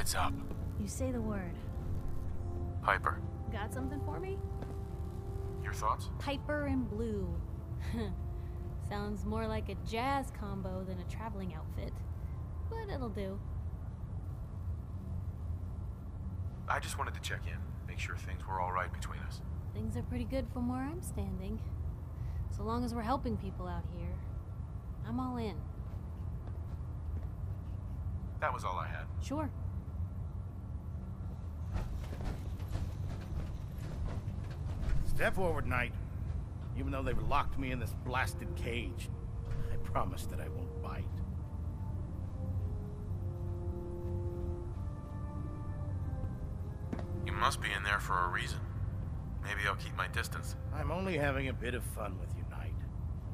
What's up? You say the word. Piper. Got something for me? Your thoughts? Piper and Blue. Sounds more like a jazz combo than a traveling outfit. But it'll do. I just wanted to check in, make sure things were all right between us. Things are pretty good from where I'm standing. So long as we're helping people out here, I'm all in. That was all I had. Sure. Step forward, Knight. Even though they've locked me in this blasted cage, I promise that I won't bite. You must be in there for a reason. Maybe I'll keep my distance. I'm only having a bit of fun with you, Knight.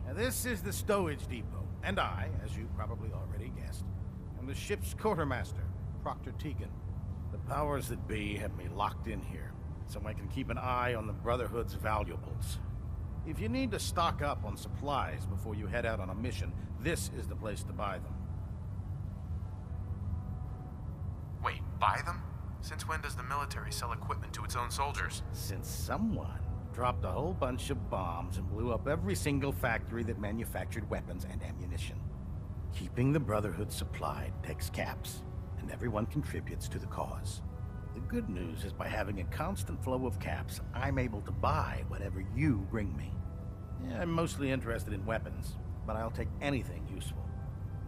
Now, this is the stowage depot, and I, as you probably already guessed, am the ship's quartermaster, Proctor Tegan. The powers that be have me locked in here, so I can keep an eye on the Brotherhood's valuables. If you need to stock up on supplies before you head out on a mission, this is the place to buy them. Wait, buy them? Since when does the military sell equipment to its own soldiers? Since someone dropped a whole bunch of bombs and blew up every single factory that manufactured weapons and ammunition. Keeping the Brotherhood supplied takes caps, and everyone contributes to the cause. The good news is by having a constant flow of caps, I'm able to buy whatever you bring me. Yeah, I'm mostly interested in weapons, but I'll take anything useful.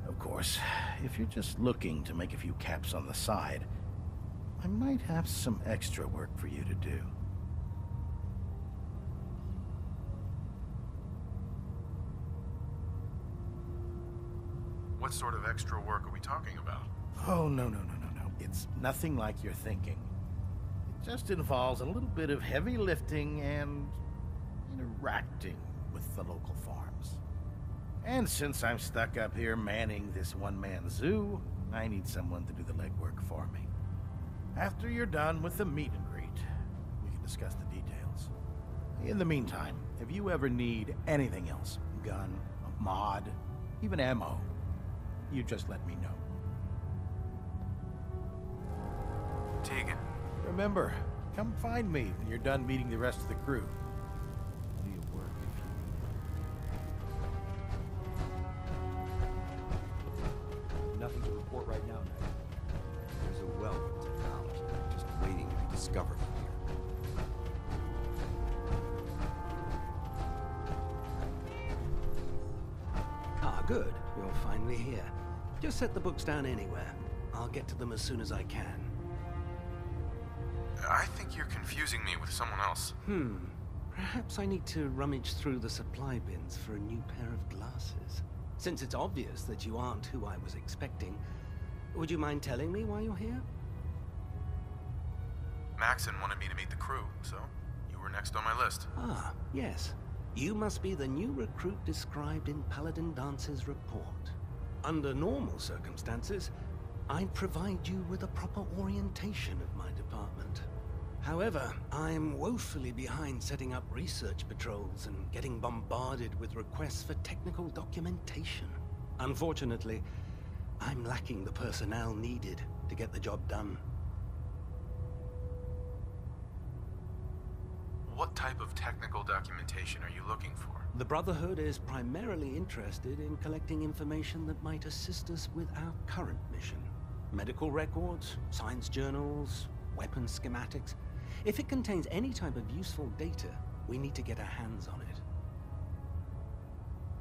Of course, if you're just looking to make a few caps on the side, I might have some extra work for you to do. What sort of extra work are we talking about? Oh, no. It's nothing like you're thinking. It just involves a little bit of heavy lifting and interacting with the local farms. And since I'm stuck up here manning this one-man zoo, I need someone to do the legwork for me. After you're done with the meet and greet, we can discuss the details. In the meantime, if you ever need anything else, gun, a mod, even ammo, you just let me know. Tegan. Remember, come find me when you're done meeting the rest of the crew. I'll be at work if you... Nothing to report right now, Knight. There's a well of technology just waiting to be discovered here. Ah, good. You're finally here. Just set the books down anywhere. I'll get to them as soon as I can. I think you're confusing me with someone else. Perhaps I need to rummage through the supply bins for a new pair of glasses. Since it's obvious that you aren't who I was expecting, would you mind telling me why you're here? Maxon wanted me to meet the crew, so you were next on my list. Ah, yes. You must be the new recruit described in Paladin Dance's report. Under normal circumstances, I'd provide you with a proper orientation of my department. However, I'm woefully behind setting up research patrols and getting bombarded with requests for technical documentation. Unfortunately, I'm lacking the personnel needed to get the job done. What type of technical documentation are you looking for? The Brotherhood is primarily interested in collecting information that might assist us with our current mission. Medical records, science journals, weapon schematics. If it contains any type of useful data, we need to get our hands on it.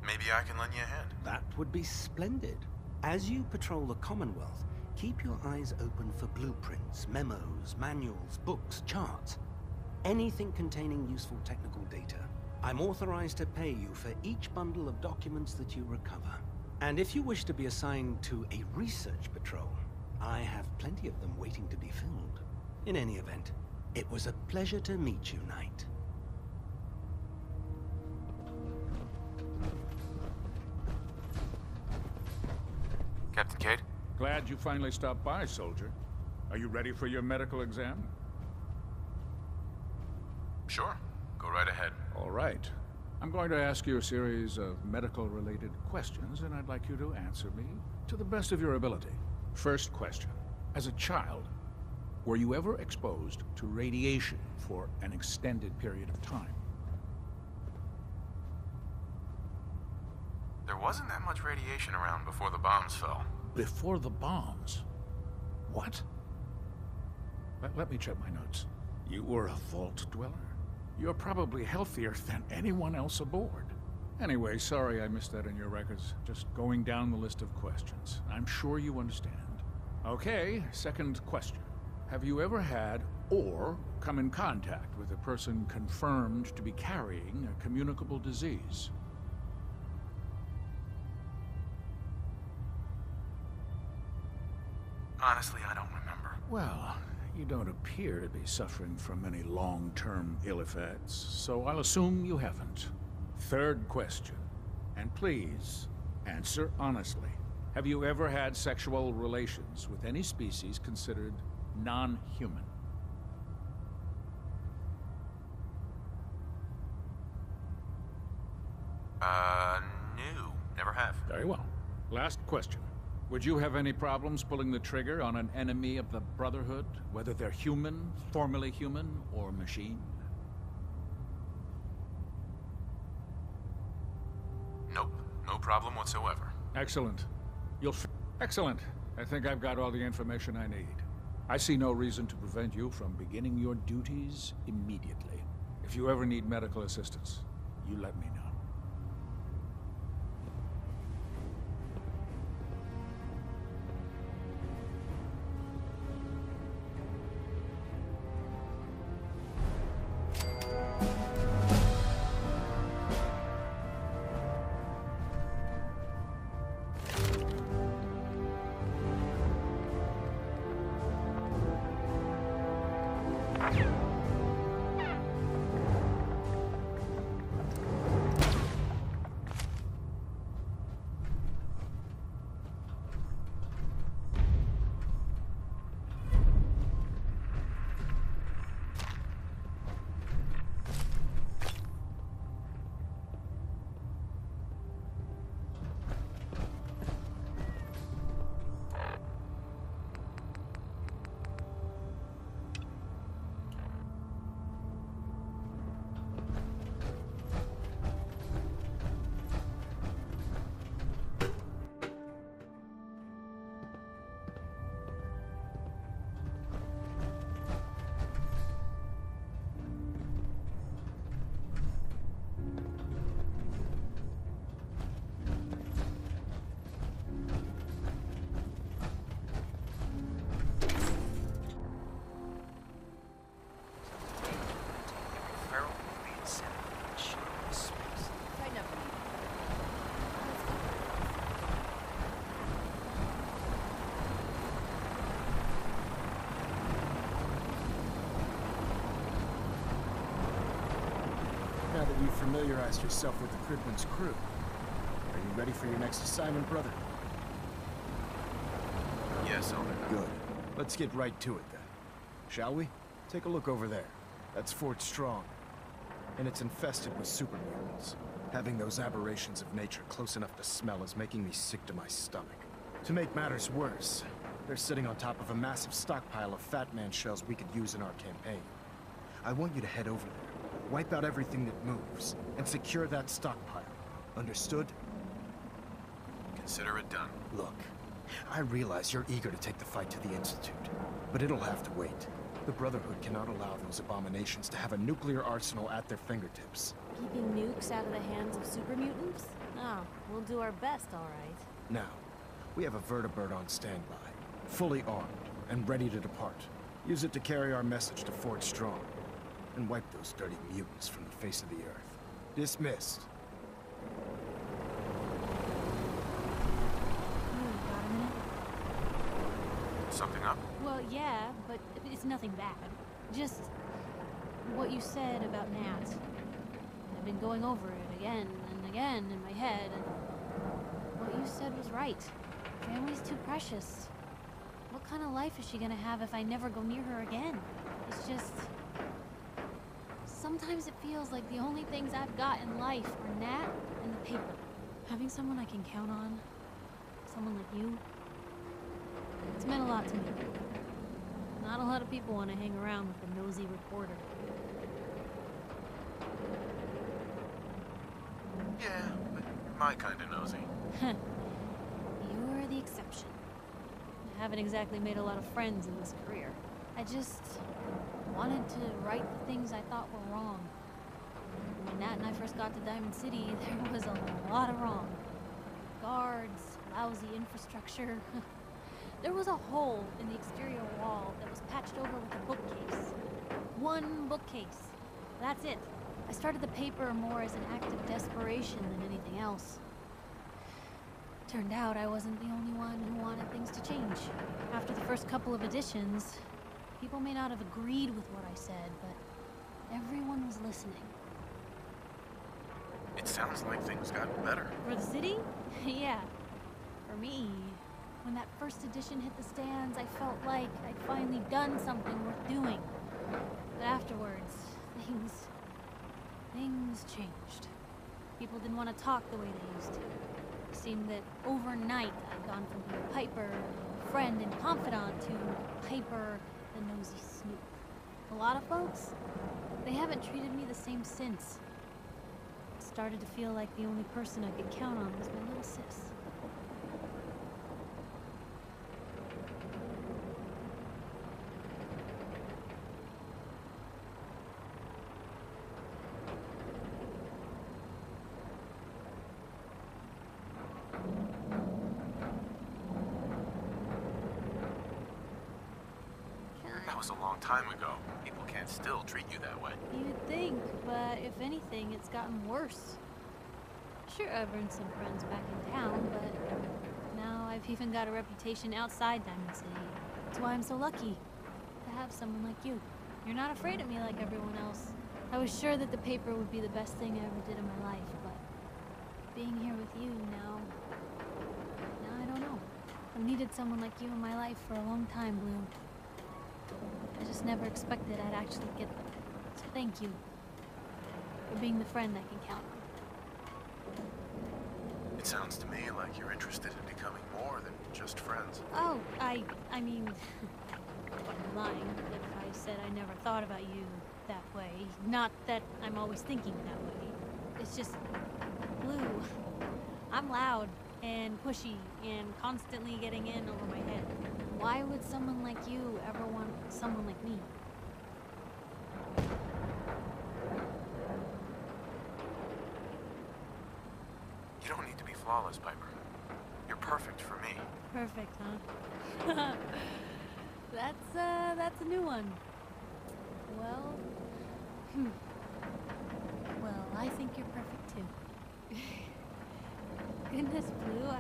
Maybe I can lend you a hand. That would be splendid. As you patrol the Commonwealth, keep your eyes open for blueprints, memos, manuals, books, charts. Anything containing useful technical data. I'm authorized to pay you for each bundle of documents that you recover. And if you wish to be assigned to a research patrol, I have plenty of them waiting to be filled. In any event, it was a pleasure to meet you, Knight. Captain Cade? Glad you finally stopped by, soldier. Are you ready for your medical exam? Sure. Go right ahead. All right. I'm going to ask you a series of medical-related questions, and I'd like you to answer me to the best of your ability. First question. As a child, Were you ever exposed to radiation for an extended period of time? There wasn't that much radiation around before the bombs fell. Before the bombs? What? Let me check my notes. You were a vault dweller? You're probably healthier than anyone else aboard. Anyway, sorry I missed that in your records. Just going down the list of questions. I'm sure you understand. Okay, second question. Have you ever had or come in contact with a person confirmed to be carrying a communicable disease? Honestly, I don't remember. Well, you don't appear to be suffering from any long-term ill effects, so I'll assume you haven't. Third question, and please, answer honestly. Have you ever had sexual relations with any species considered non-human? No. Never have. Very well. Last question. Would you have any problems pulling the trigger on an enemy of the Brotherhood, whether they're human, formerly human, or machine? Nope. No problem whatsoever. Excellent. Excellent. I think I've got all the information I need. I see no reason to prevent you from beginning your duties immediately. If you ever need medical assistance, you let me know. Now that you've familiarized yourself with the Cribman's crew, are you ready for your next assignment, brother? Yes, Owner. Good. Let's get right to it then. Shall we? Take a look over there. That's Fort Strong. And it's infested with super mutants. Having those aberrations of nature close enough to smell is making me sick to my stomach. To make matters worse, they're sitting on top of a massive stockpile of Fat Man shells we could use in our campaign. I want you to head over there, wipe out everything that moves, and secure that stockpile. Understood? Consider it done. Look, I realize you're eager to take the fight to the Institute, but it'll have to wait. The Brotherhood cannot allow those abominations to have a nuclear arsenal at their fingertips. Keeping nukes out of the hands of super mutants? Oh, we'll do our best, all right. Now, we have a vertibird on standby, fully armed and ready to depart. Use it to carry our message to Fort Strong, and wipe those dirty mutants from the face of the earth. Dismissed. Got a minute? Something up? Well, yeah, but it's nothing bad. Just what you said about Nat. I've been going over it again and again in my head, and what you said was right. Family's too precious. What kind of life is she gonna have if I never go near her again? It's just... Sometimes it feels like the only things I've got in life are Nat and the paper. Having someone I can count on, someone like you, it's meant a lot to me. Not a lot of people want to hang around with the nosy reporter. Yeah, but you're my kind of nosy. You're the exception. I haven't exactly made a lot of friends in this career. I just wanted to right the things I thought were wrong. When Nat and I first got to Diamond City, there was a lot of wrong. Guards, lousy infrastructure. There was a hole in the exterior wall that was patched over with a bookcase. One bookcase. That's it. I started the paper more as an act of desperation than anything else. Turned out I wasn't the only one who wanted things to change. After the first couple of editions, people may not have agreed with what I said, but everyone was listening. It sounds like things got better. For the city? Yeah. For me, when that first edition hit the stands, I felt like I'd finally done something worth doing. But afterwards, things changed. People didn't want to talk the way they used to. It seemed that overnight I'd gone from being Piper, friend and confidant, to Piper, the nosy snoop. A lot of folks, they haven't treated me the same since. It started to feel like the only person I could count on was my little sis. That was a long time ago. People can't still treat you that way. You'd think, but if anything, it's gotten worse. Sure, I've earned some friends back in town, but now I've even got a reputation outside Diamond City. That's why I'm so lucky to have someone like you. You're not afraid of me like everyone else. I was sure that the paper would be the best thing I ever did in my life, but being here with you now I don't know. I've needed someone like you in my life for a long time, Blue. I just never expected I'd actually get them. So thank you for being the friend I can count on. It sounds to me like you're interested in becoming more than just friends. Oh, I mean, I'm lying if I said I never thought about you that way. Not that I'm always thinking that way. It's just, Blue, I'm loud and pushy and constantly getting in over my head. Why would someone like you ever want someone like me? You don't need to be flawless, Piper. You're perfect for me. Perfect, huh? That's a new one. Well, well, I think you're perfect too. Goodness, Blue,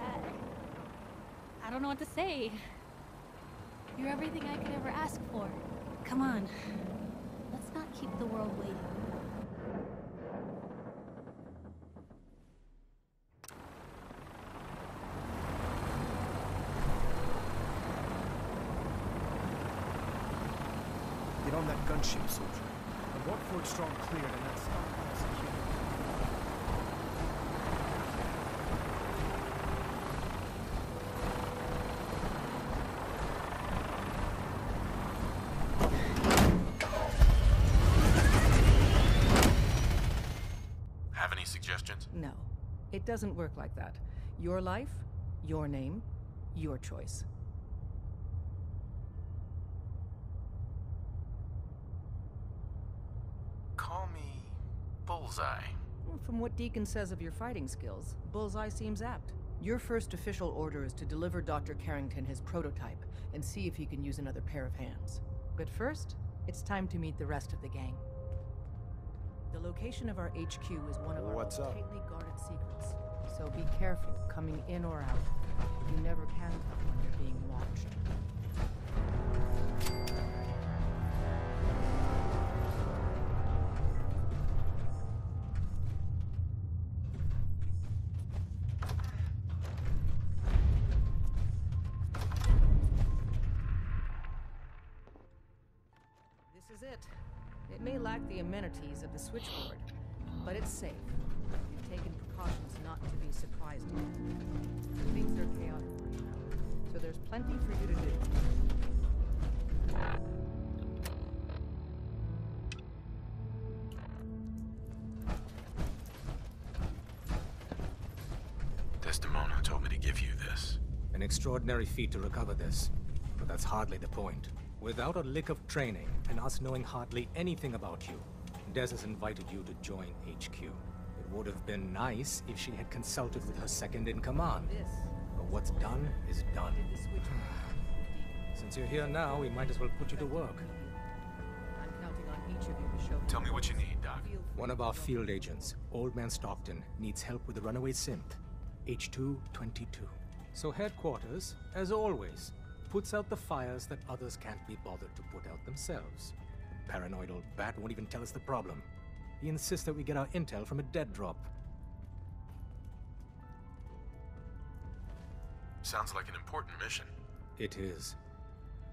I don't know what to say. You're everything I could ever ask for. Come on, let's not keep the world waiting. Get on that gunship, soldier. I want Fort Strong cleared and that stockpile secured. Have any suggestions? No, it doesn't work like that. Your life, your name, your choice. Call me Bullseye. From what Deacon says of your fighting skills, Bullseye seems apt. Your first official order is to deliver Dr. Carrington his prototype and see if he can use another pair of hands. But first, it's time to meet the rest of the gang. The location of our HQ is one of our most tightly guarded secrets. So be careful coming in or out. You never can tell when you're being watched. This is it. It may lack the amenities of the switchboard, but it's safe. We've taken precautions not to be surprised yet. Things are chaotic right now, so there's plenty for you to do. An extraordinary feat to recover this, but that's hardly the point. Without a lick of training, and us knowing hardly anything about you, Des has invited you to join HQ. It would have been nice if she had consulted with her second-in-command. But what's done is done. Since you're here now, we might as well put you to work. I'm counting on each of you to show. Tell me what you need, Doc. One of our field agents, Old Man Stockton, needs help with the runaway synth, H222. So headquarters, as always, puts out the fires that others can't be bothered to put out themselves. The paranoid old bat won't even tell us the problem. He insists that we get our intel from a dead drop. Sounds like an important mission. It is.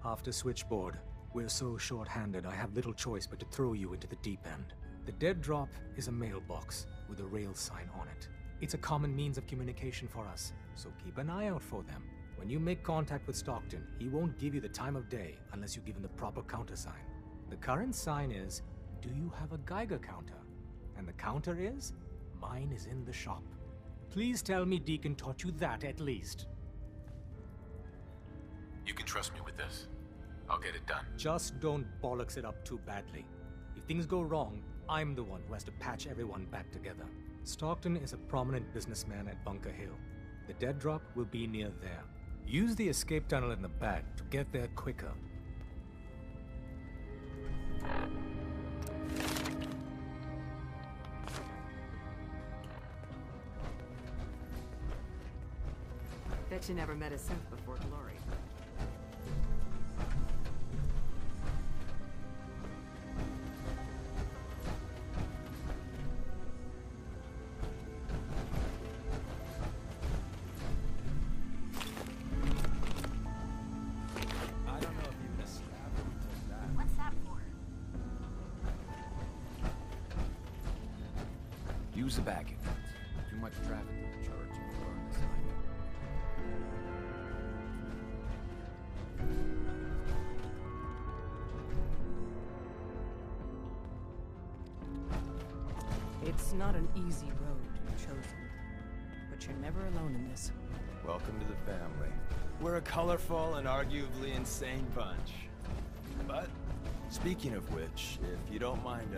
After Switchboard, we're so short-handed I have little choice but to throw you into the deep end. The dead drop is a mailbox with a rail sign on it. It's a common means of communication for us, so keep an eye out for them. When you make contact with Stockton, he won't give you the time of day unless you give him the proper countersign. The current sign is, do you have a Geiger counter? And the counter is, mine is in the shop. Please tell me Deacon taught you that at least. You can trust me with this. I'll get it done. Just don't bollocks it up too badly. If things go wrong, I'm the one who has to patch everyone back together. Stockton is a prominent businessman at Bunker Hill. The dead drop will be near there. Use the escape tunnel in the back to get there quicker. Bet you never met a synth before Glory. Use the back entrance. Too much traffic to charge you for on the side. It's not an easy road you've chosen, but you're never alone in this. Welcome to the family. We're a colorful and arguably insane bunch. But, speaking of which, if you don't mind,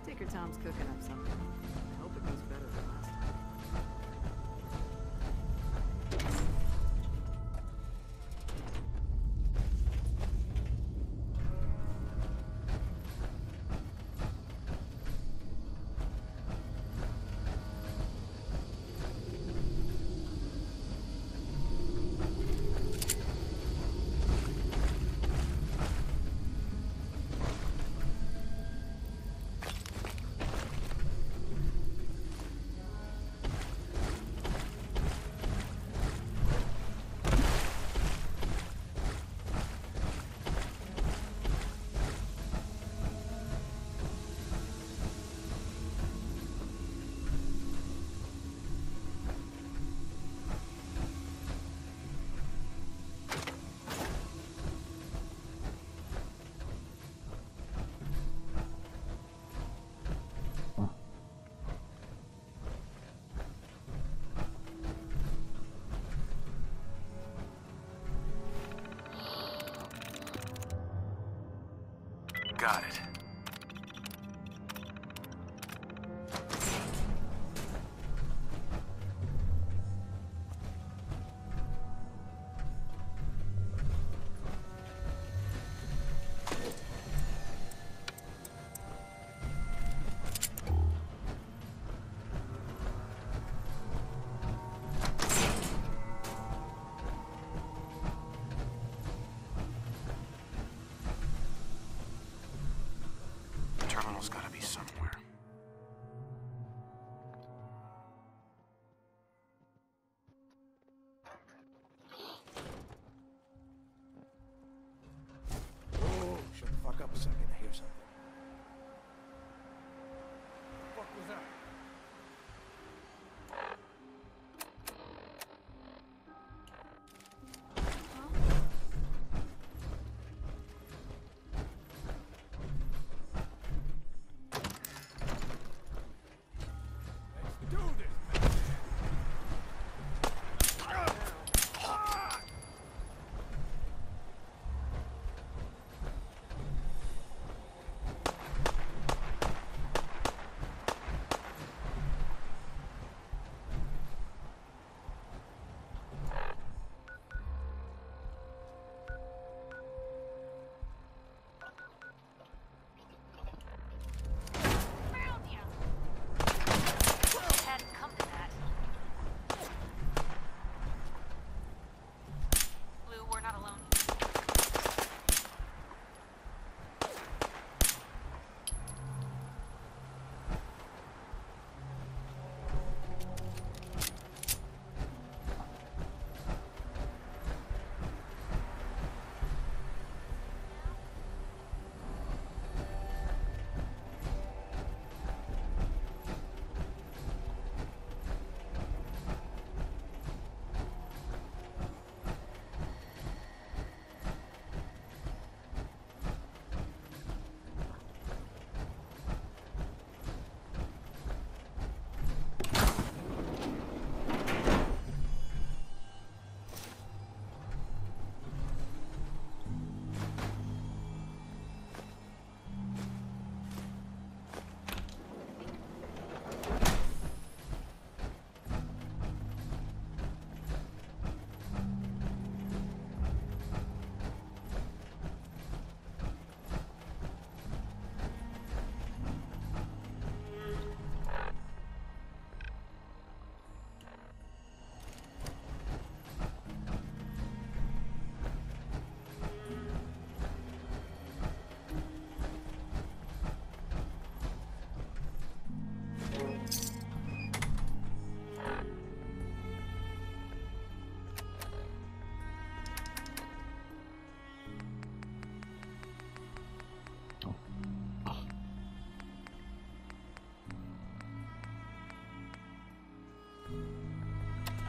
Tinker Tom's cooking up something. I hope it goes better than last time. Got it. Terminal's gotta be somewhere. Oh, shut the fuck up a second. I hear something. What was that?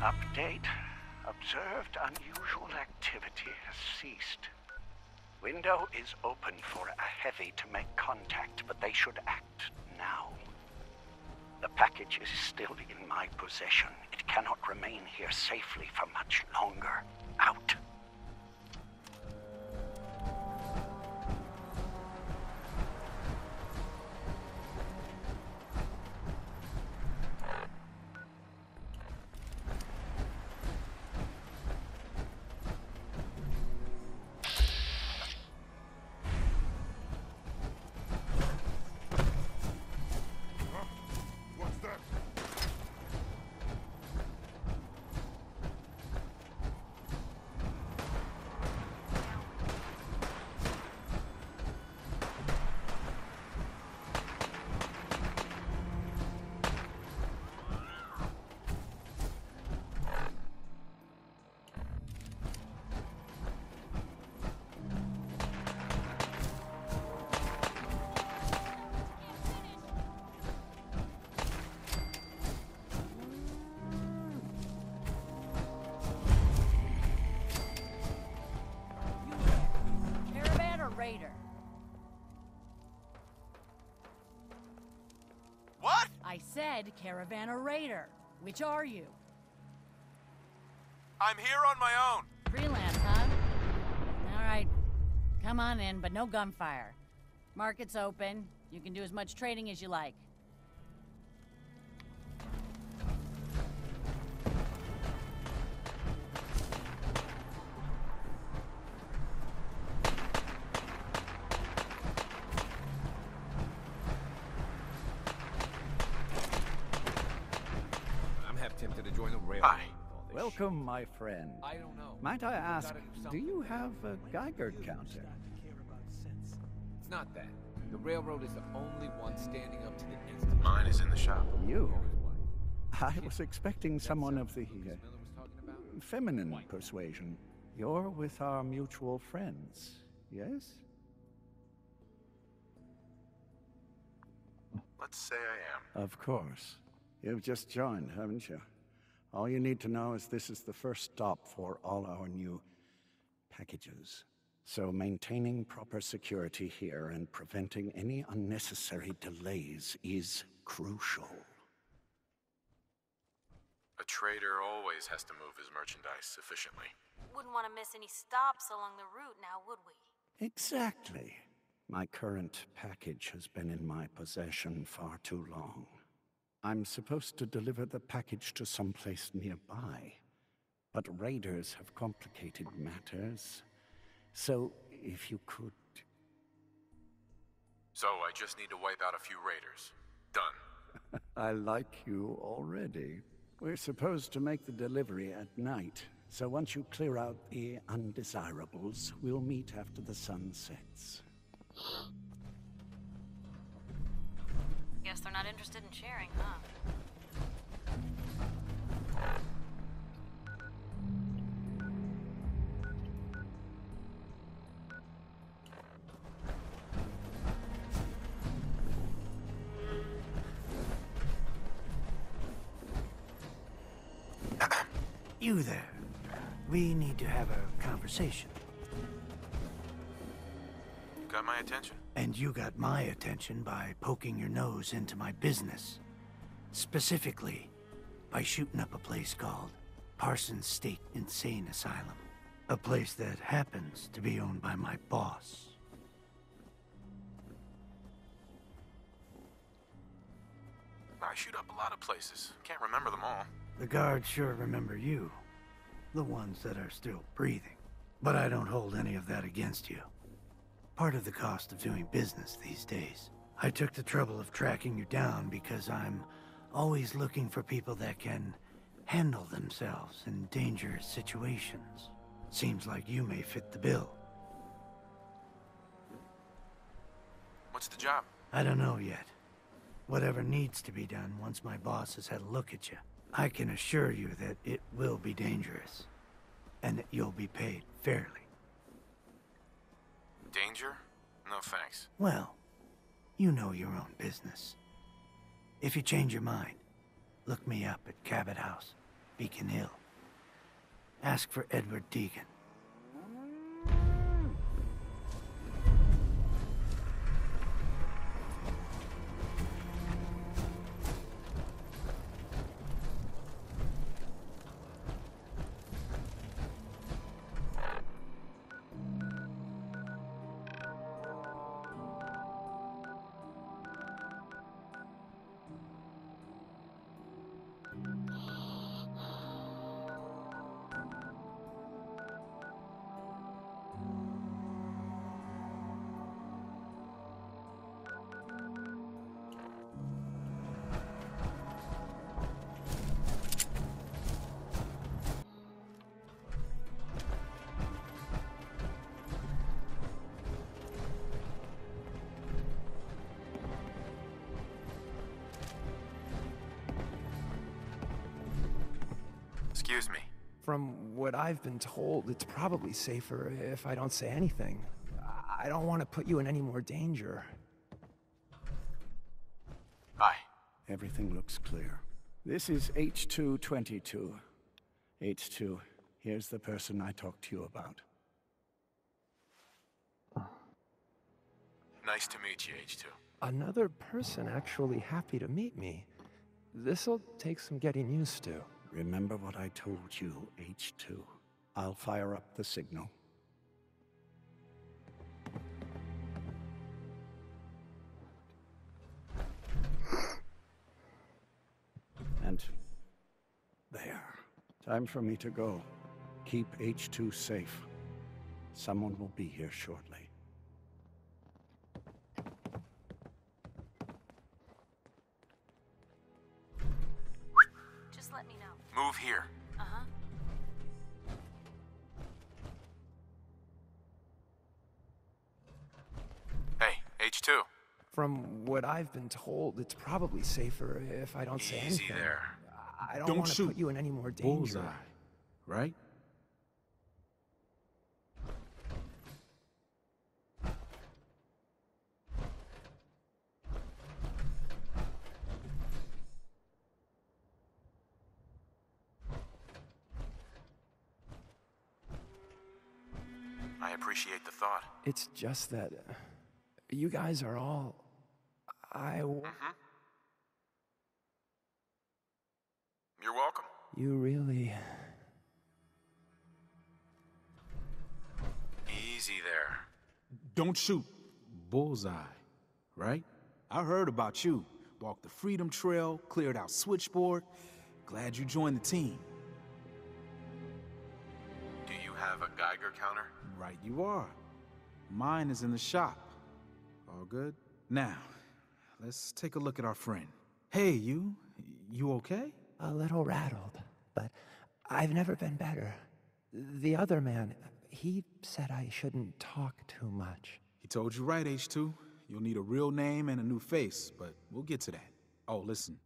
Update. Observed unusual activity has ceased. Window is open for a heavy to make contact, but they should act now. The package is still in my possession. It cannot remain here safely for much longer. Out. Raider. What? I said caravan or raider. Which are you? I'm here on my own. Freelance, huh? All right. Come on in, but no gunfire. Market's open. You can do as much trading as you like. Tempted to join the railroad. Hi. Welcome, my friend. I don't know. Might I ask, do you have a Geiger counter? It's not that. The railroad is the only one standing up to the instant. Mine is in the shop. You? I was expecting someone of the feminine persuasion. You're with our mutual friends, yes? Let's say I am. Of course. You've just joined, haven't you? All you need to know is this is the first stop for all our new packages. So maintaining proper security here and preventing any unnecessary delays is crucial. A trader always has to move his merchandise efficiently. Wouldn't want to miss any stops along the route now, would we? Exactly. My current package has been in my possession far too long. I'm supposed to deliver the package to someplace nearby, but raiders have complicated matters. So, if you could... So I just need to wipe out a few raiders. Done. I like you already. We're supposed to make the delivery at night, so once you clear out the undesirables, we'll meet after the sun sets. Guess they're not interested in sharing, huh? You there. We need to have a conversation. Got my attention. And you got my attention by poking your nose into my business. Specifically, by shooting up a place called Parsons State Insane Asylum. A place that happens to be owned by my boss. I shoot up a lot of places. Can't remember them all. The guards sure remember you. The ones that are still breathing. But I don't hold any of that against you. Part of the cost of doing business these days. I took the trouble of tracking you down because I'm always looking for people that can handle themselves in dangerous situations. Seems like you may fit the bill. What's the job? I don't know yet. Whatever needs to be done once my boss has had a look at you. I can assure you that it will be dangerous. And that you'll be paid fairly. Danger? No thanks. Well, you know your own business. If you change your mind, look me up at Cabot House. Beacon Hill. Ask for Edward Deegan. Excuse me. From what I've been told, it's probably safer if I don't say anything. I don't want to put you in any more danger. Hi. Everything looks clear. This is H222. H2, here's the person I talked to you about. Nice to meet you, H2. Another person actually happy to meet me. This'll take some getting used to. Remember what I told you, H2. I'll fire up the signal. And there. Time for me to go. Keep H2 safe. Someone will be here shortly. Just let me know. Move here. Uh-huh. Hey, H2. From what I've been told, it's probably safer if I don't say anything. Easy there. I don't want to put you in any more danger. Bullseye, right? I appreciate the thought. It's just that you guys are all... You're welcome. You really... Easy there. Don't shoot. Bullseye, right? I heard about you. Walked the Freedom Trail, cleared out Switchboard. Glad you joined the team. Do you have a Geiger counter? Right you are. Mine is in the shop. All good? Now, let's take a look at our friend. Hey, you okay? A little rattled, but I've never been better. The other man, he said I shouldn't talk too much. He told you right, H2. You'll need a real name and a new face, but we'll get to that. Oh, listen.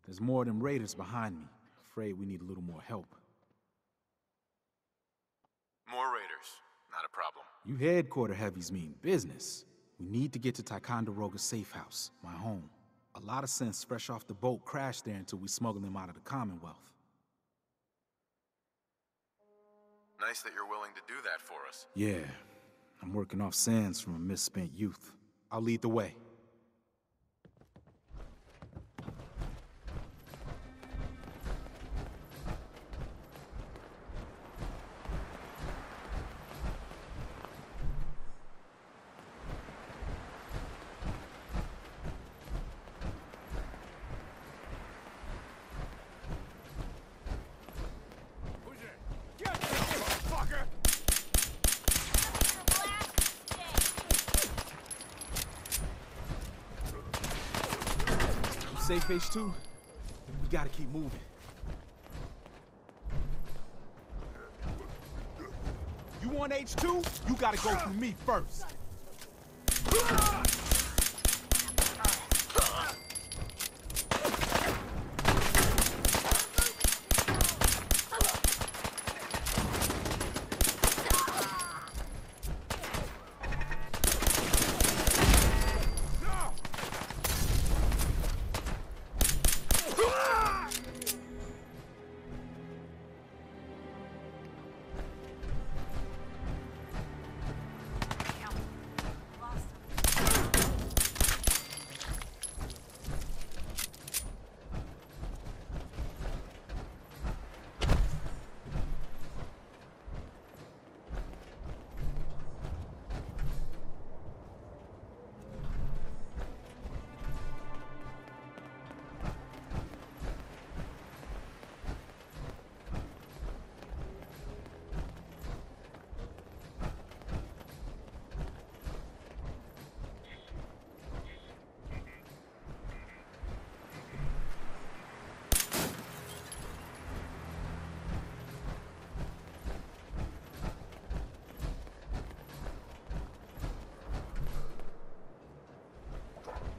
There's more of them raiders behind me. Afraid we need a little more help. More raiders. Not a problem. You headquarter heavies mean business. We need to get to Ticonderoga's safe house, my home. A lot of sense fresh off the boat crashed there until we smuggled them out of the Commonwealth. Nice that you're willing to do that for us. Yeah, I'm working off sands from a misspent youth. I'll lead the way. Safe, H2? We gotta keep moving. You want H2? You gotta go through me first.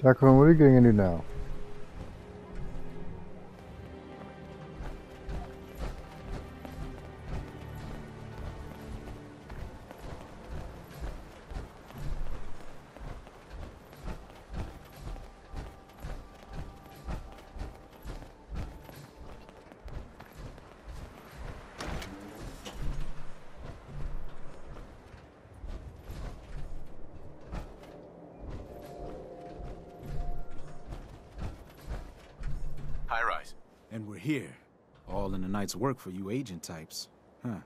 Declan, what are you getting into now? High-rise. And we're here. All in the night's work for you agent types. Huh.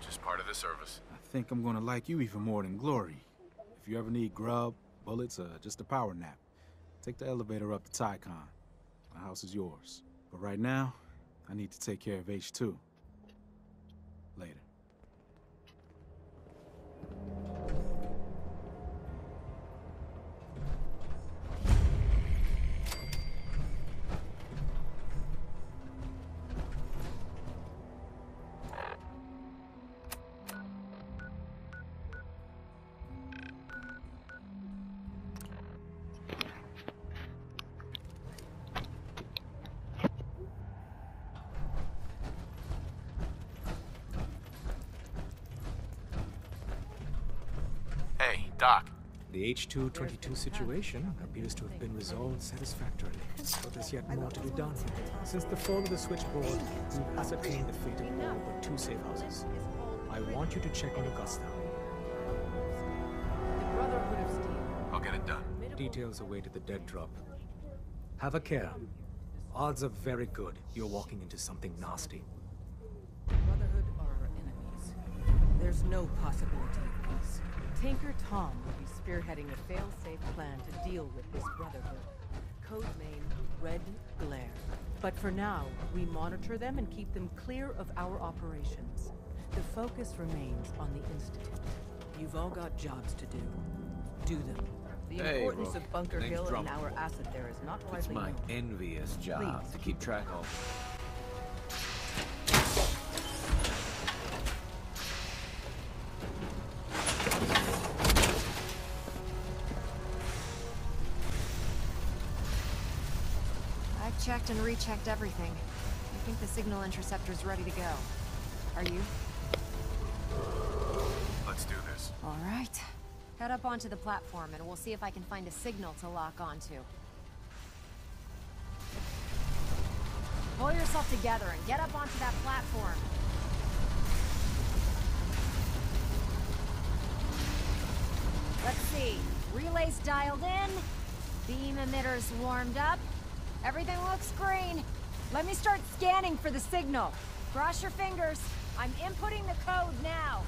Just part of the service. I think I'm gonna like you even more than Glory. If you ever need grub, bullets, or just a power nap, take the elevator up to Tycon. The house is yours. But right now, I need to take care of H2. Later. Hey, Doc. The H222 situation appears to have been resolved satisfactorily, but there's yet more to be done. Since the fall of the switchboard, we've ascertained the fate of all but 2 safe houses. I want you to check on Augusta. The Brotherhood of Steel. I'll get it done. Details await at the dead drop. Have a care. Odds are very good you're walking into something nasty. The Brotherhood are our enemies. There's no possibility of peace. Tinker Tom will be spearheading a fail-safe plan to deal with this Brotherhood. Codename Red Glare. But for now, we monitor them and keep them clear of our operations. The focus remains on the Institute. You've all got jobs to do. Do them. The importance of Bunker Hill and our asset there is not widely It's my known. envious job Please to keep track of. I've checked and rechecked everything. I think the signal interceptor's ready to go. Are you? Let's do this. All right. Head up onto the platform and we'll see if I can find a signal to lock onto. Pull yourself together and get up onto that platform. Let's see. Relays dialed in. Beam emitters warmed up. Everything looks green. Let me start scanning for the signal. Cross your fingers. I'm inputting the code now.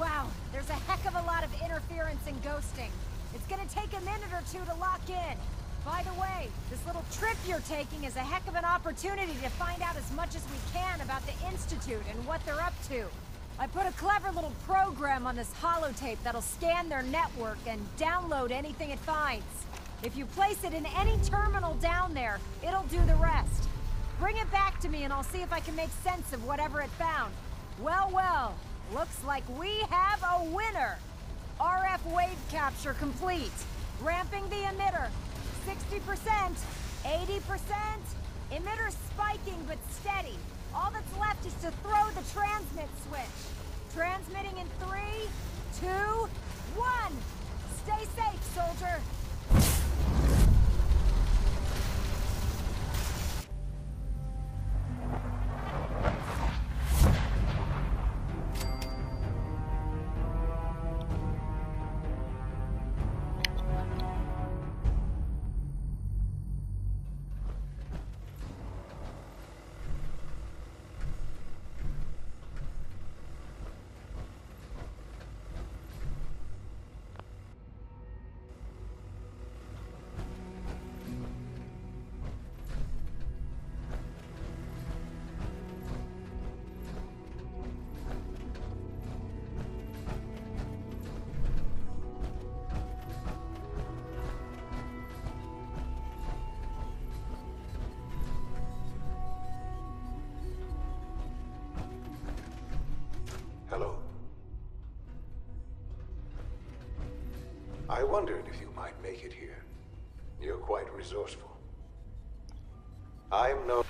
Wow, there's a heck of a lot of interference and ghosting. It's gonna take a minute or 2 to lock in. By the way, this little trip you're taking is a heck of an opportunity to find out as much as we can about the Institute and what they're up to. I put a clever little program on this holotape that'll scan their network and download anything it finds. If you place it in any terminal down there, it'll do the rest. Bring it back to me and I'll see if I can make sense of whatever it found. Well, well, looks like we have a winner! RF wave capture complete. Ramping the emitter. 60%, 80%. Emitter spiking but steady. All that's left is to throw the transmit switch. Transmitting in 3, 2, 1. Stay safe, soldier. wondered if you might make it here. You're quite resourceful. I'm no...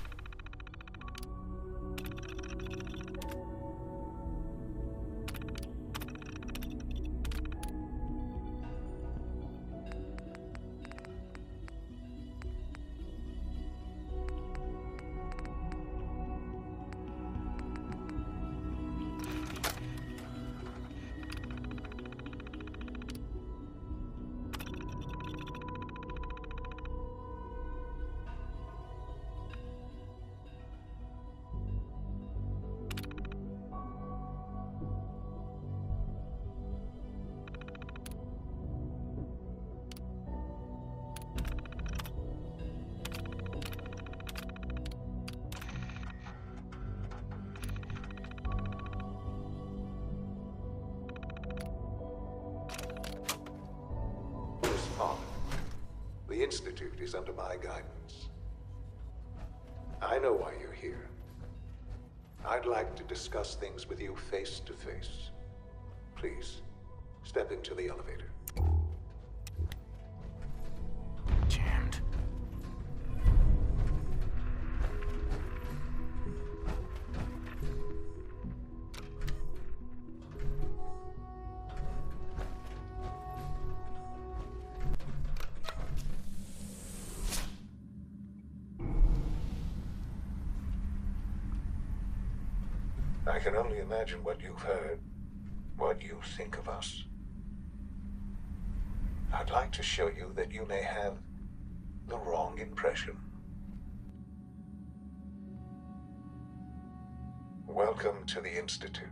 The Institute is under my guidance. I know why you're here. I'd like to discuss things with you face to face. Please, step into the elevator. Jammed. I can only imagine what you've heard, what you think of us. I'd like to show you that you may have the wrong impression. Welcome to the Institute.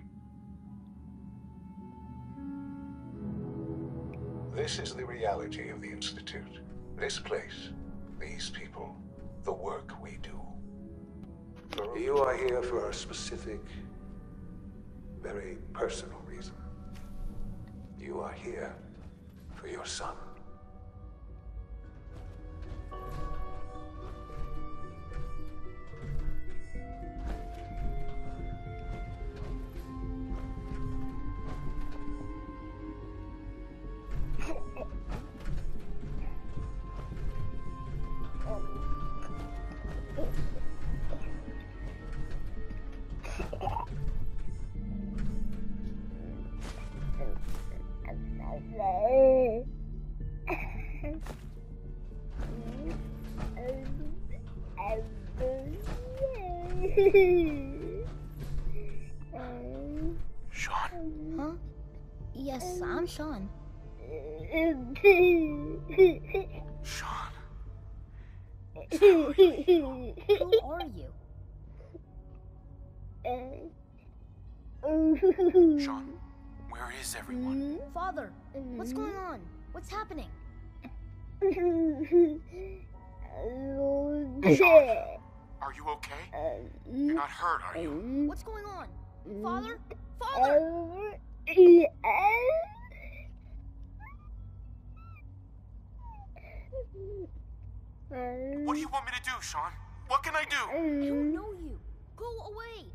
This is the reality of the Institute. This place, these people, the work we do. You are here for a specific, very personal reason. You are here for your son. Sean? Huh? Yes, I'm Sean. Sean. Who are you? Sean, where is everyone? Father, what's going on? What's happening? Sean, are you okay? You're not hurt, are you? What's going on? Father? Father! What do you want me to do, Sean? What can I do? I don't know you. Go away.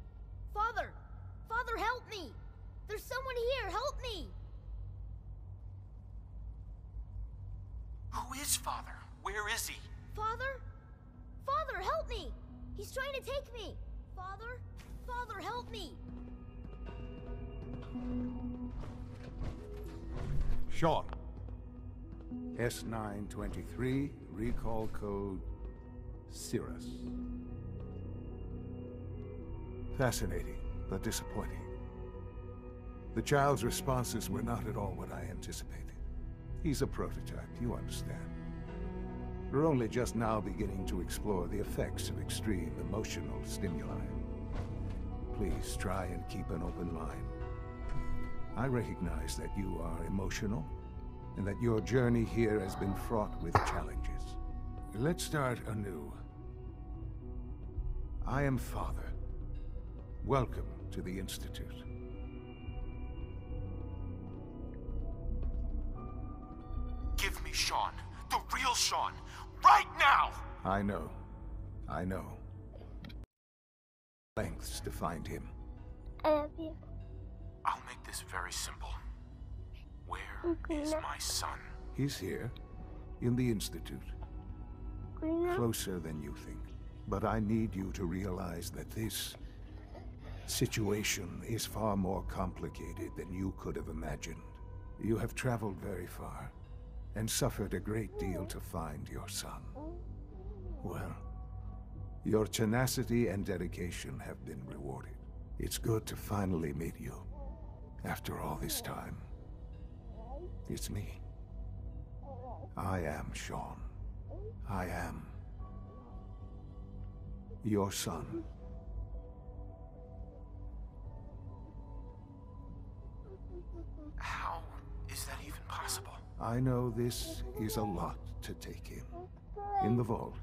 Father! Father, help me! There's someone here. Help me! Who is Father? Where is he? Father? Father, help me! He's trying to take me! Father? Father, help me! Sean. S923, recall code Cirrus. Fascinating, but disappointing. The child's responses were not at all what I anticipated. He's a prototype, you understand. We're only just now beginning to explore the effects of extreme emotional stimuli. Please try and keep an open mind. I recognize that you are emotional, and that your journey here has been fraught with challenges. Let's start anew. I am Father. Welcome to the Institute. Give me Sean. The real Sean. Right now! I know. I know. Lengths to find him. I love you. I'll make this very simple. Where is my son? He's here, in the Institute. Closer than you think. But I need you to realize that this situation is far more complicated than you could have imagined. You have traveled very far, and suffered a great deal to find your son. Well, your tenacity and dedication have been rewarded. It's good to finally meet you. After all this time, it's me. I am Sean. I am your son. How is that even possible? I know this is a lot to take in. In the vault,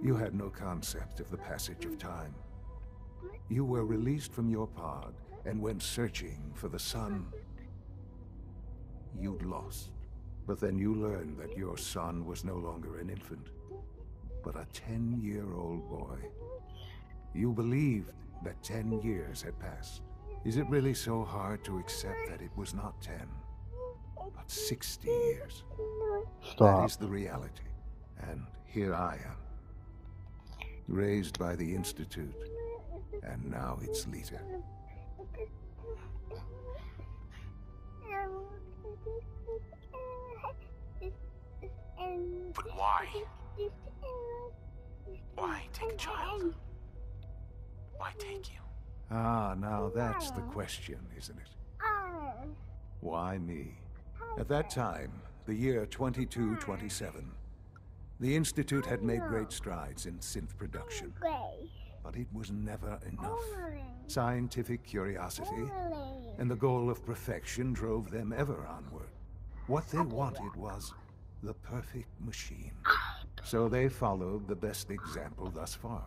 you had no concept of the passage of time. You were released from your pod and went searching for the son you'd lost. But then you learned that your son was no longer an infant, but a 10-year-old boy. You believed that 10 years had passed. Is it really so hard to accept that it was not 10, but 60 years? Stop. That is the reality. And here I am, raised by the Institute, and now its leader. But why? Why take a child? Why take you? Ah, now that's the question, isn't it? Why me? At that time, the year 2227, the Institute had made great strides in synth production. But it was never enough. Scientific curiosity and the goal of perfection drove them ever onward. What they wanted was the perfect machine. So they followed the best example thus far.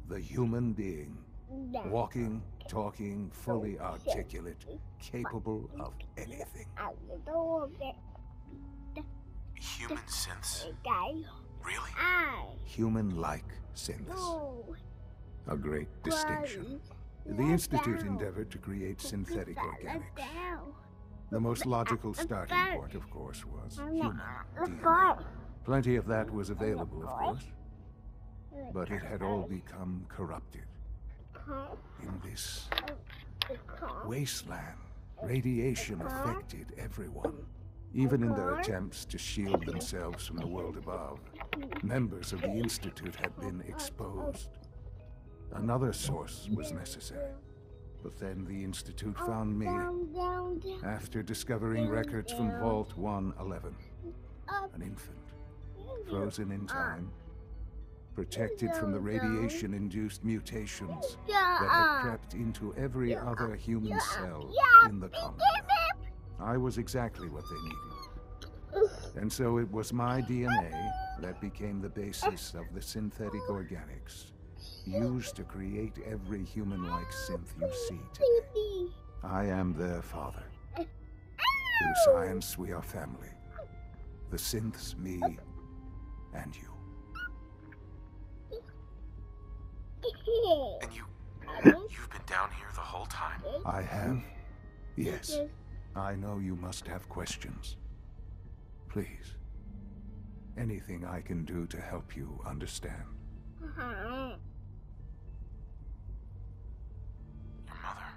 The human being. Walking, talking, fully articulate, capable of anything. Human synths? Really? Human-like synths. A great distinction. The Institute endeavored to create synthetic organics. The most logical starting point, of course, was human DNA. Plenty of that was available, of course. But it had all become corrupted. In this wasteland, radiation affected everyone. Even in their attempts to shield themselves from the world above, members of the Institute had been exposed. Another source was necessary. But then the Institute found me after discovering records from Vault 111. An infant, frozen in time, protected from the radiation-induced mutations that had crept into every other human cell in the Commonwealth. I was exactly what they needed. And so it was my DNA that became the basis of the synthetic organics used to create every human-like synth you see today. I am their father. Through science, we are family. The synths, me, and you. And you've been down here the whole time? I have. Yes. I know you must have questions. Please. Anything I can do to help you understand. Your mother.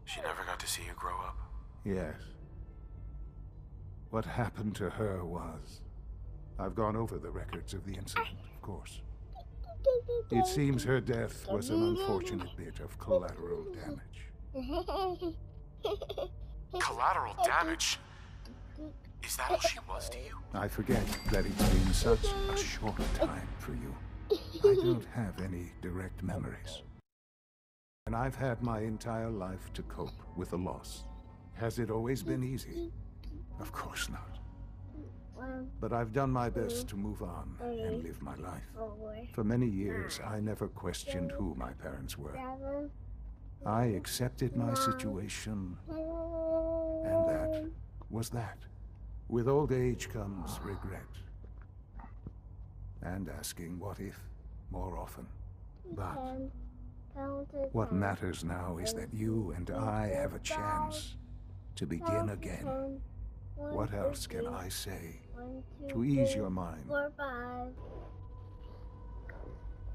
She never got to see you grow up? Yes. What happened to her was... I've gone over the records of the incident, of course. It seems her death was an unfortunate bit of collateral damage. Collateral damage? Is that all she was to you? I forget that it's been such a short time for you. I don't have any direct memories. And I've had my entire life to cope with the loss. Has it always been easy? Of course not. But I've done my best to move on and live my life. For many years, I never questioned who my parents were. I accepted my situation, and that was that. With old age comes regret. And asking what if more often. But what matters now is that you and I have a chance to begin again. What else can I say to ease your mind? 4, 5.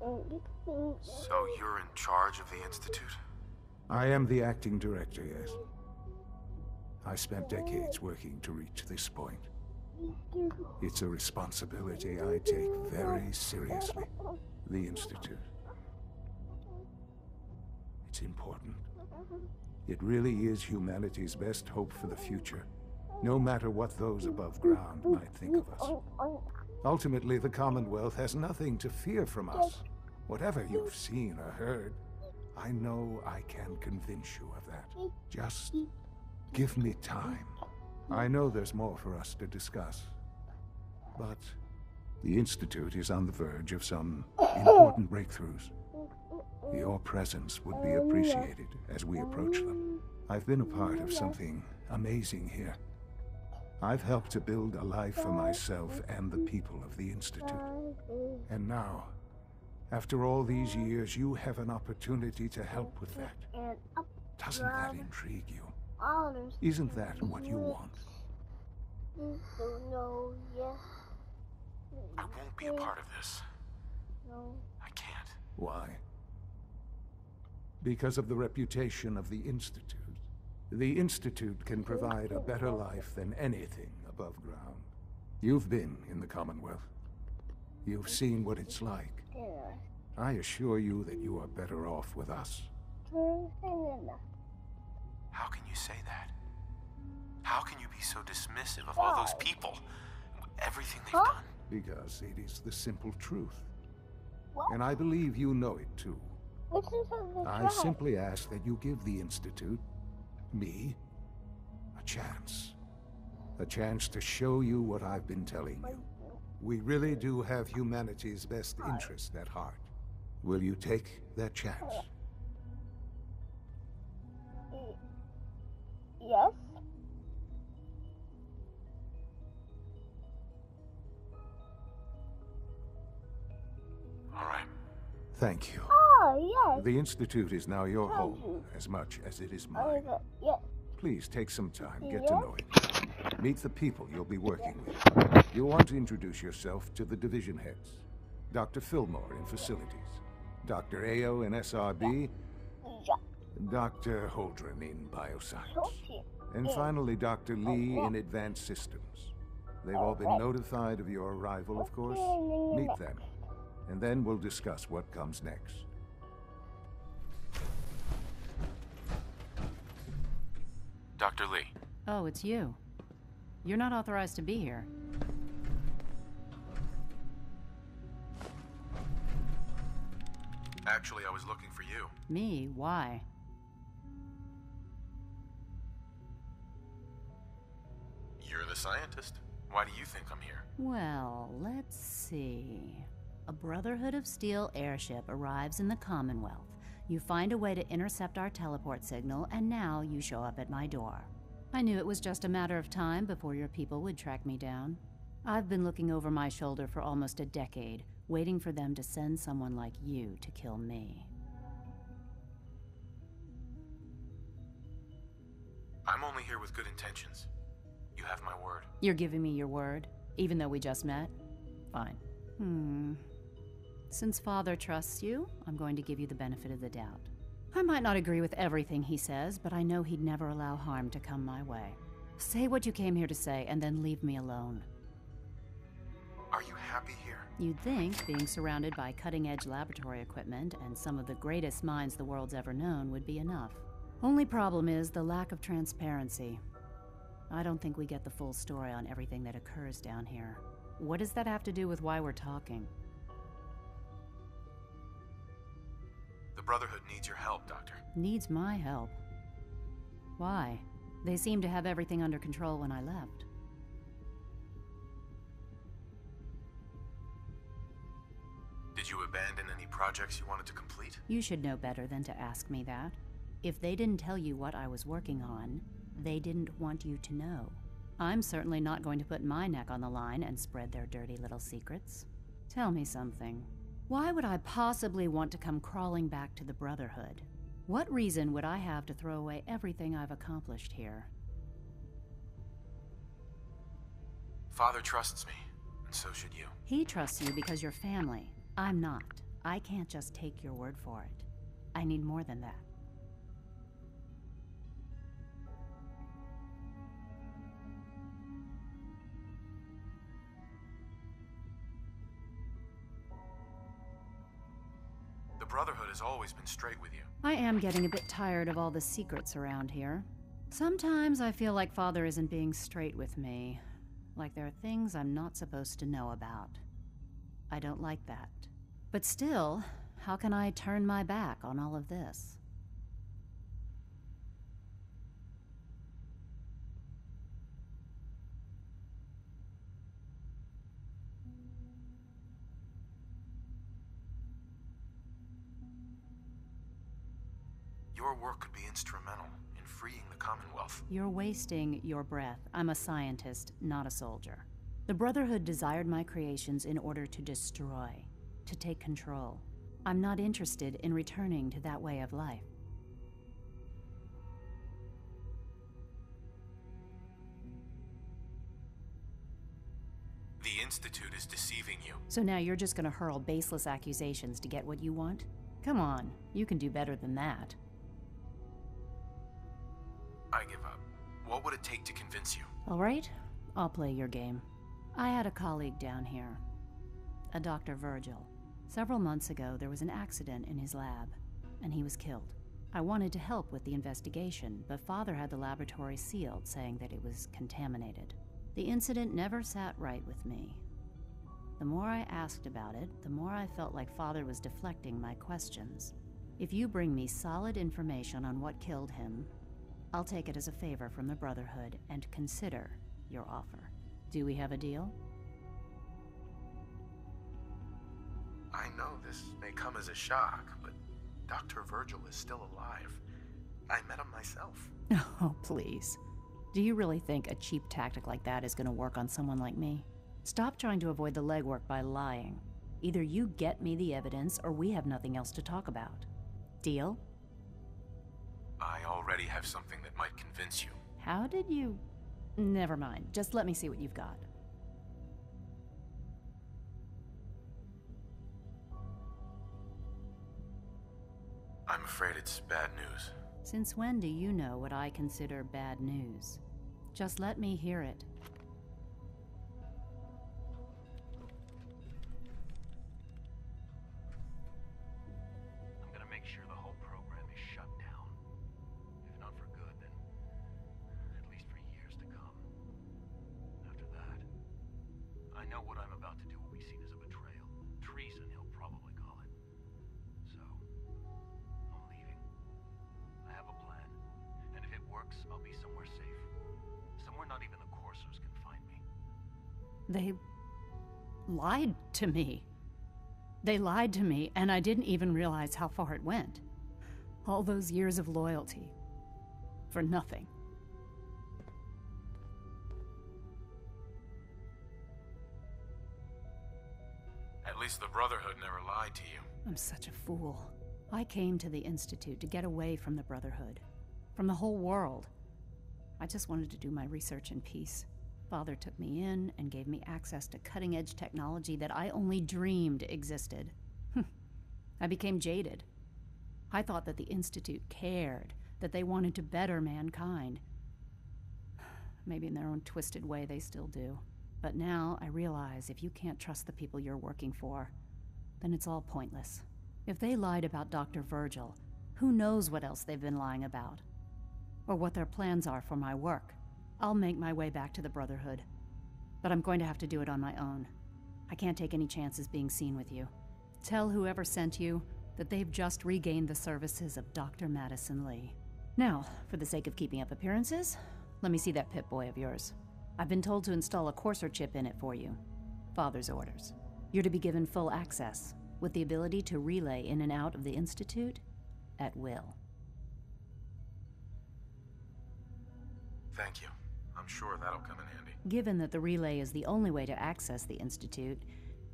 So you're in charge of the Institute? I am the acting director, yes. I spent decades working to reach this point. It's a responsibility I take very seriously. The Institute. It's important. It really is humanity's best hope for the future, no matter what those above ground might think of us. Ultimately, the Commonwealth has nothing to fear from us. Whatever you've seen or heard, I know I can convince you of that. Just give me time. I know there's more for us to discuss. But the Institute is on the verge of some important breakthroughs. Your presence would be appreciated as we approach them. I've been a part of something amazing here. I've helped to build a life for myself and the people of the Institute. And now, after all these years, you have an opportunity to help with that. Doesn't that intrigue you? Isn't that what you want? I won't be a part of this. I can't. Why? Because of the reputation of the Institute. The Institute can provide a better life than anything above ground. You've been in the Commonwealth. You've seen what it's like. I assure you that you are better off with us. How can you say that? How can you be so dismissive of all those people? Everything they've done? Because it is the simple truth. And I believe you know it too. I simply ask that you give the Institute, me, a chance. A chance to show you what I've been telling you. We really do have humanity's best interest at heart. Will you take that chance? Yes. All right. Thank you. Oh, yes. The Institute is now your home, as much as it is mine. Yes. Please take some time, get to know it. Meet the people you'll be working with. You'll want to introduce yourself to the division heads. Dr. Fillmore in Facilities, Dr. Ayo in SRB, Dr. Holdren in Bioscience, and finally Dr. Lee in Advanced Systems. They've all been notified of your arrival, of course. Meet them, and then we'll discuss what comes next. Dr. Lee. Oh, it's you. You're not authorized to be here. Actually, I was looking for you. Me? Why? You're the scientist. Why do you think I'm here? Well, let's see. A Brotherhood of Steel airship arrives in the Commonwealth. You find a way to intercept our teleport signal, and now you show up at my door. I knew it was just a matter of time before your people would track me down. I've been looking over my shoulder for almost a decade, waiting for them to send someone like you to kill me. I'm only here with good intentions. You have my word. You're giving me your word, even though we just met? Fine. Since Father trusts you, I'm going to give you the benefit of the doubt. I might not agree with everything he says, but I know he'd never allow harm to come my way. Say what you came here to say, and then leave me alone. Are you happy here? You'd think being surrounded by cutting-edge laboratory equipment and some of the greatest minds the world's ever known would be enough. Only problem is the lack of transparency. I don't think we get the full story on everything that occurs down here. What does that have to do with why we're talking? The Brotherhood needs your help, Doctor. Needs my help? Why? They seemed to have everything under control when I left. Did you abandon any projects you wanted to complete? You should know better than to ask me that. If they didn't tell you what I was working on, they didn't want you to know. I'm certainly not going to put my neck on the line and spread their dirty little secrets. Tell me something. Why would I possibly want to come crawling back to the Brotherhood? What reason would I have to throw away everything I've accomplished here? Father trusts me, and so should you. He trusts you because you're family. I'm not. I can't just take your word for it. I need more than that. The Brotherhood has always been straight with you. I am getting a bit tired of all the secrets around here. Sometimes I feel like Father isn't being straight with me. Like there are things I'm not supposed to know about. I don't like that. But still, how can I turn my back on all of this? Your work could be instrumental in freeing the Commonwealth. You're wasting your breath. I'm a scientist, not a soldier. The Brotherhood desired my creations in order to destroy, to take control. I'm not interested in returning to that way of life. The Institute is deceiving you. So now you're just gonna hurl baseless accusations to get what you want? Come on, you can do better than that. I give up. What would it take to convince you? All right, I'll play your game. I had a colleague down here, a Dr. Virgil. Several months ago, there was an accident in his lab, and he was killed. I wanted to help with the investigation, but Father had the laboratory sealed, saying that it was contaminated. The incident never sat right with me. The more I asked about it, the more I felt like Father was deflecting my questions. If you bring me solid information on what killed him, I'll take it as a favor from the Brotherhood and consider your offer. Do we have a deal? I know this may come as a shock, but Dr. Virgil is still alive. I met him myself. Oh, please. Do you really think a cheap tactic like that is going to work on someone like me? Stop trying to avoid the legwork by lying. Either you get me the evidence, or we have nothing else to talk about. Deal? I already have something that might convince you. How did you... Never mind. Just let me see what you've got. I'm afraid it's bad news. Since when do you know what I consider bad news? Just let me hear it. I'm gonna make sure the whole program is shut down. If not for good, then at least for years to come. After that, I know what I'm about to do will be seen as a betrayal. Treason, he'll probably call it. So, I'm leaving. I have a plan. And if it works, I'll be somewhere safe. Somewhere not even the Coursers can find me. They lied to me. They lied to me, and I didn't even realize how far it went. All those years of loyalty. For nothing. At least the Brotherhood never lied to you. I'm such a fool. I came to the Institute to get away from the Brotherhood. From the whole world. I just wanted to do my research in peace. Father took me in and gave me access to cutting-edge technology that I only dreamed existed. I became jaded. I thought that the Institute cared, that they wanted to better mankind. Maybe in their own twisted way they still do. But now I realize if you can't trust the people you're working for, then it's all pointless. If they lied about Dr. Virgil, who knows what else they've been lying about? Or what their plans are for my work. I'll make my way back to the Brotherhood. But I'm going to have to do it on my own. I can't take any chances being seen with you. Tell whoever sent you that they've just regained the services of Dr. Madison Lee. Now, for the sake of keeping up appearances, let me see that Pip-Boy of yours. I've been told to install a Courser chip in it for you. Father's orders. You're to be given full access, with the ability to relay in and out of the Institute at will. Thank you. I'm sure that'll come in handy. Given that the relay is the only way to access the Institute,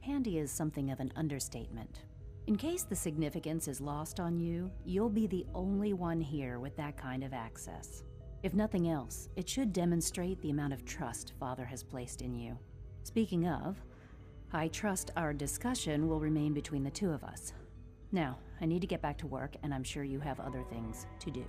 handy is something of an understatement. In case the significance is lost on you, you'll be the only one here with that kind of access. If nothing else, it should demonstrate the amount of trust Father has placed in you. Speaking of, I trust our discussion will remain between the two of us. Now, I need to get back to work, and I'm sure you have other things to do.